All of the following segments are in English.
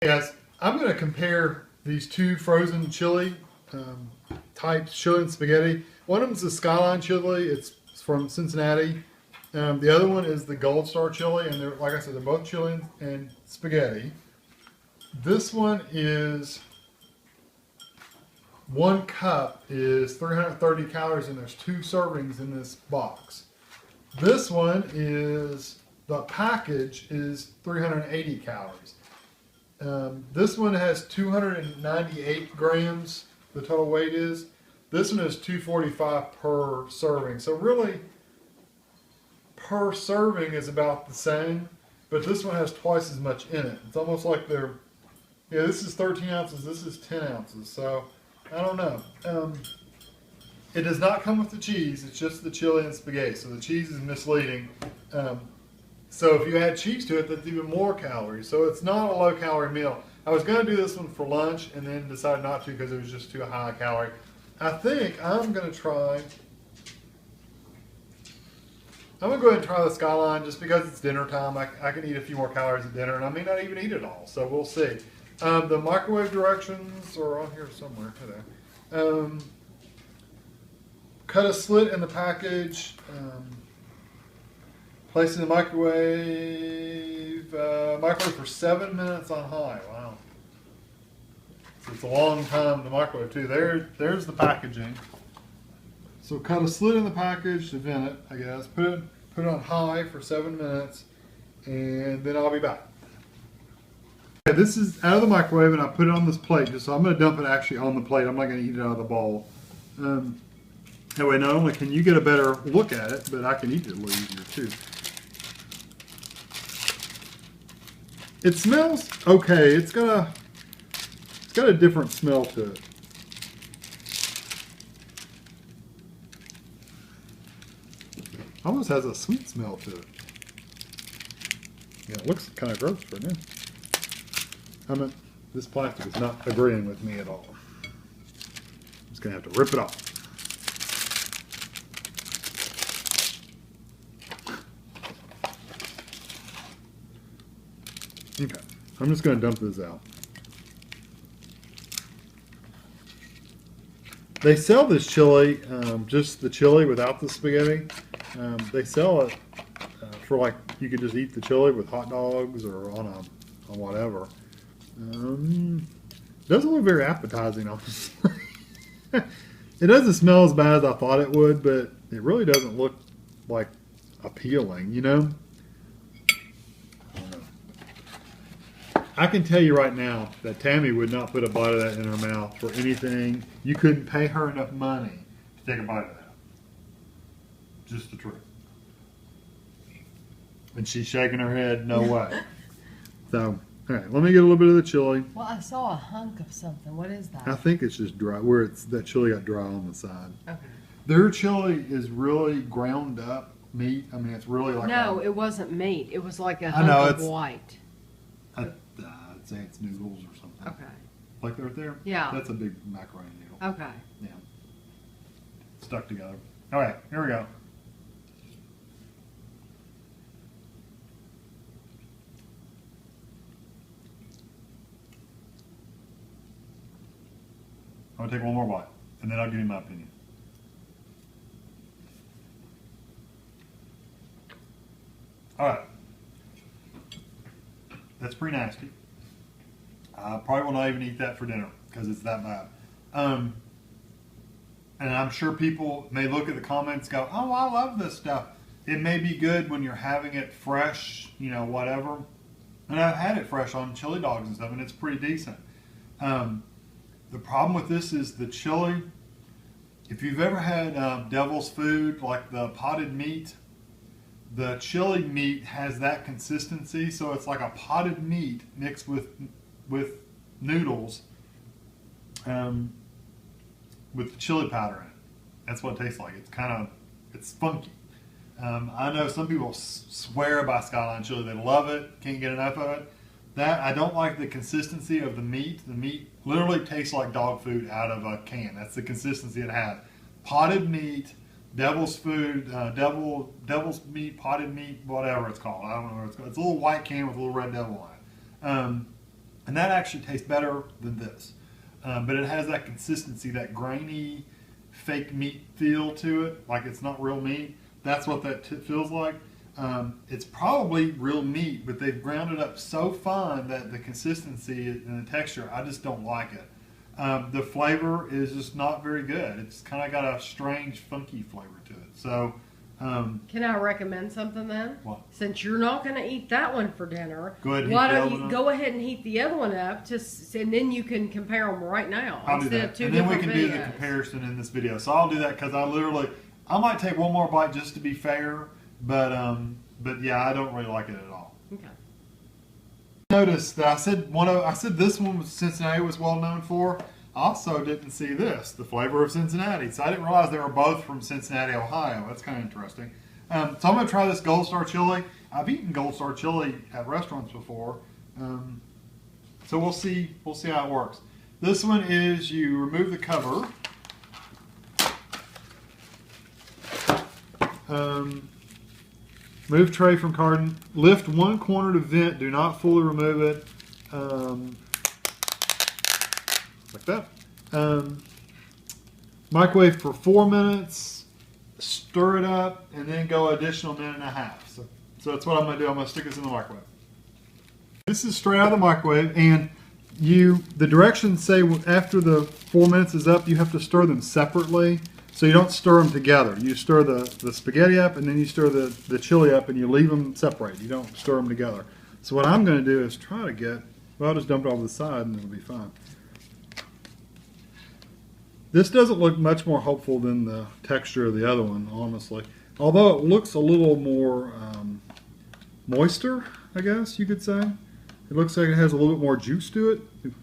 Hey guys, I'm going to compare these two frozen chili types, chili and spaghetti. One of them is the Skyline Chili. It's from Cincinnati. The other one is the Gold Star Chili, and they're, like I said, they're both chili and spaghetti. This one is 1 cup is 330 calories, and there's 2 servings in this box. This one is the package is 380 calories. This one has 298 grams, the total weight is. This one is 245 per serving. So really, per serving is about the same, but this one has twice as much in it. It's almost like they're, yeah, this is 13 ounces, this is 10 ounces. So, I don't know. It does not come with the cheese, it's just the chili and spaghetti. So the cheese is misleading. So if you add cheese to it, that's even more calories. So it's not a low calorie meal. I was going to do this one for lunch and then decided not to because it was just too high calorie. I think I'm going to try, I'm going to go ahead and try the Skyline just because it's dinner time. I can eat a few more calories at dinner and I may not even eat it all. So we'll see. The microwave directions are on here somewhere. Cut a slit in the package. Place in the microwave, microwave for 7 minutes on high. Wow. So it's a long time in the microwave too. There's the packaging. So cut a slit in the package to vent it, I guess. Put it on high for 7 minutes, and then I'll be back. Okay, this is out of the microwave, and I put it on this plate. So I'm going to dump it actually on the plate. I'm not going to eat it out of the bowl. That way, not only can you get a better look at it, but I can eat it a little easier too. It smells okay. It's got a different smell to it. Almost has a sweet smell to it. Yeah, it looks kind of gross right now. This plastic is not agreeing with me at all. I'm just gonna have to rip it off. Okay, I'm just going to dump this out. They sell this chili, just the chili without the spaghetti. They sell it for like, you could just eat the chili with hot dogs or on whatever. It doesn't look very appetizing, honestly. It doesn't smell as bad as I thought it would, but it really doesn't look like appealing, you know? I can tell you right now that Tammy would not put a bite of that in her mouth for anything. You couldn't pay her enough money to take a bite of that. Just the truth. And she's shaking her head, no way. So, all right, let me get a little bit of the chili. Well, I saw a hunk of something. What is that? I think it's just dry, where it's that chili got dry on the side. Okay. Their chili is really ground up meat. I mean, it's really like No, it wasn't meat. It was like a hunk of white. I'd say it's noodles or something. Okay. Like right there? Yeah. That's a big macaroni noodle. Okay. Yeah. Stuck together. All right, here we go. I'm going to take one more bite, and then I'll give you my opinion. All right. That's pretty nasty. I probably will not even eat that for dinner because it's that bad. And I'm sure people may look at the comments and go, oh, I love this stuff. It may be good when you're having it fresh, you know, whatever. And I've had it fresh on chili dogs and stuff, and it's pretty decent. The problem with this is the chili. If you've ever had devil's food, like the potted meat, the chili meat has that consistency, so it's like a potted meat mixed with noodles with the chili powder in it. That's what it tastes like. It's funky. I know some people swear by Skyline Chili. They love it, can't get enough of it. That I don't like the consistency of the meat. The meat literally tastes like dog food out of a can. That's the consistency it has. Potted meat, devil's food, devil's meat, potted meat, whatever it's called. I don't know what it's called. It's a little white can with a little red devil on it. And that actually tastes better than this. But it has that consistency, that grainy, fake meat feel to it, like it's not real meat. That's what that feels like. It's probably real meat, but they've ground it up so fine that the consistency and the texture, I just don't like it. The flavor is just not very good. It's kind of got a strange, funky flavor to it. So, can I recommend something then? What? Since you're not going to eat that one for dinner, go ahead. Why don't you go ahead and heat the other one up, and then you can compare them right now. I'll do that, and then we can do the comparison in this video. So I'll do that because I might take one more bite just to be fair, but yeah, I don't really like it at all. Okay. Notice that I said this one was Cincinnati was well known for. I also didn't see this, the flavor of Cincinnati. So I didn't realize they were both from Cincinnati, Ohio. That's kind of interesting. So I'm going to try this Gold Star chili. I've eaten Gold Star chili at restaurants before. So we'll see how it works. This one is you remove the cover. Move tray from carton. Lift one corner to vent. Do not fully remove it. Like that. Microwave for 4 minutes. Stir it up, and then go additional minute and a half. So that's what I'm going to do. I'm going to stick this in the microwave. This is straight out of the microwave, and the directions say after the 4 minutes is up, you have to stir them separately. So you don't stir them together. You stir the spaghetti up, and then you stir the chili up, and you leave them separate. You don't stir them together. So what I'm going to do is try to I'll just dump it over the side, and it'll be fine. This doesn't look much more hopeful than the texture of the other one, honestly. Although it looks a little more moister, I guess you could say. It looks like it has a little bit more juice to it.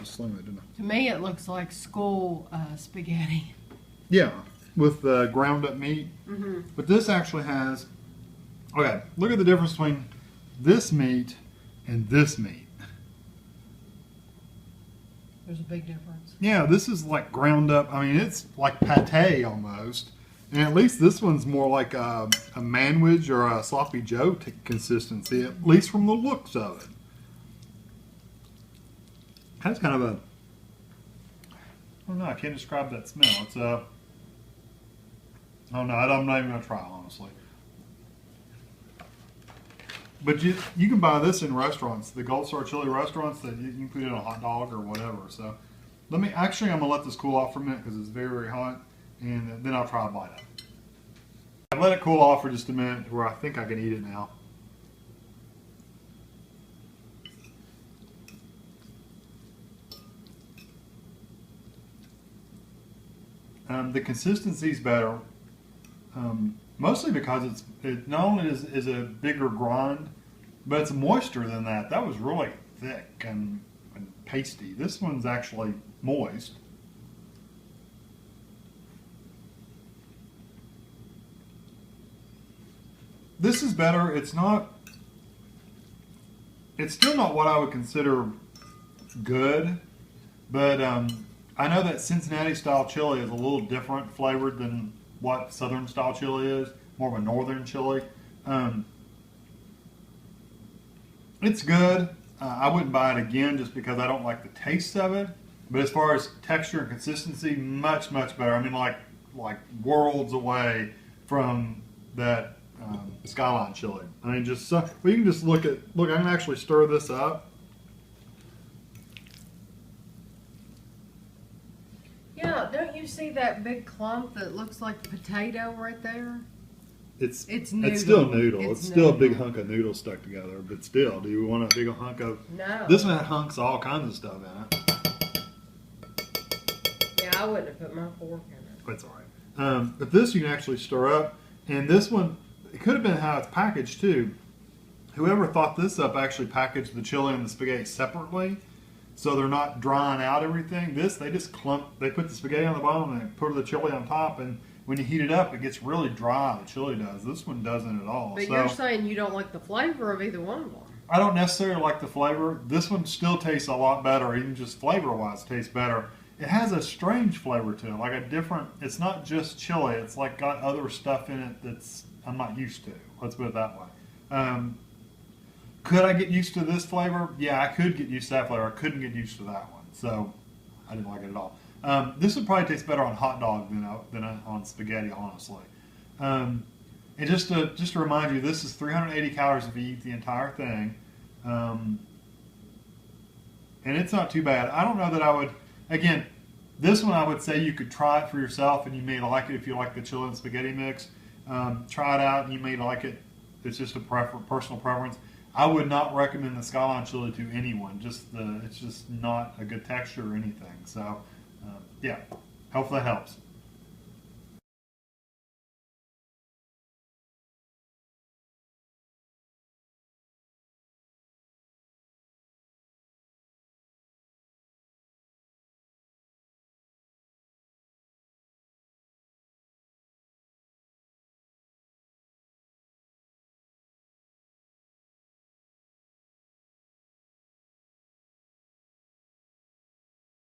Slim it, didn't I? To me, it looks like school spaghetti. Yeah, with ground up meat. Mm-hmm. But this actually has, okay, look at the difference between this meat and this meat. There's a big difference. Yeah, this is like ground up. I mean, it's like pate almost. And at least this one's more like a manwich or a sloppy joe consistency, at least from the looks of it. Has kind of a, I don't know, I can't describe that smell. It's a, oh no, I'm not even going to try, honestly. But you can buy this in restaurants, the Gold Star chili restaurants, that you can put it in a hot dog or whatever. So I'm going to let this cool off for a minute because it's very, very hot, and then I'll try a bite of it. I've let it cool off for just a minute where I think I can eat it now. The consistency is better, mostly because it not only is a bigger grind, but it's moister than that. That was really thick and pasty. This one's actually moist. This is better. It's still not what I would consider good, but I know that Cincinnati style chili is a little different flavored than what Southern style chili is, more of a northern chili. It's good. I wouldn't buy it again just because I don't like the taste of it. But as far as texture and consistency, much, much better. I mean, like worlds away from that Skyline Chili. I mean, just well, you can just look. I can actually stir this up. Yeah, don't you see that big clump that looks like potato right there? It's noodle. It's still noodle. It's still a big hunk of noodle stuck together. But still, do you want a big hunk of? No. This one had hunks of all kinds of stuff in it. Yeah, I wouldn't have put my fork in it. That's all right. But this you can actually stir up, and this one, it could have been how it's packaged too. Whoever thought this up actually packaged the chili and the spaghetti separately, so they're not drying out everything. They just they put the spaghetti on the bottom and they put the chili on top, and when you heat it up, it gets really dry. The chili does. This one doesn't at all. But you're saying you don't like the flavor of either one of them. I don't necessarily like the flavor. This one still tastes a lot better, even just flavor-wise tastes better. It has a strange flavor to it, like a different, it's not just chili, it's like got other stuff in it that's I'm not used to. Let's put it that way. Could I get used to this flavor? Yeah, I could get used to that flavor. I couldn't get used to that one, so I didn't like it at all. This would probably taste better on hot dog than on spaghetti, honestly. And just to remind you, this is 380 calories if you eat the entire thing, and it's not too bad. I don't know that I would. Again, this one I would say you could try it for yourself, and you may like it if you like the chili and spaghetti mix. Try it out, and you may like it. It's just a personal preference. I would not recommend the Skyline Chili to anyone. It's just not a good texture or anything. So, yeah, hopefully that helps.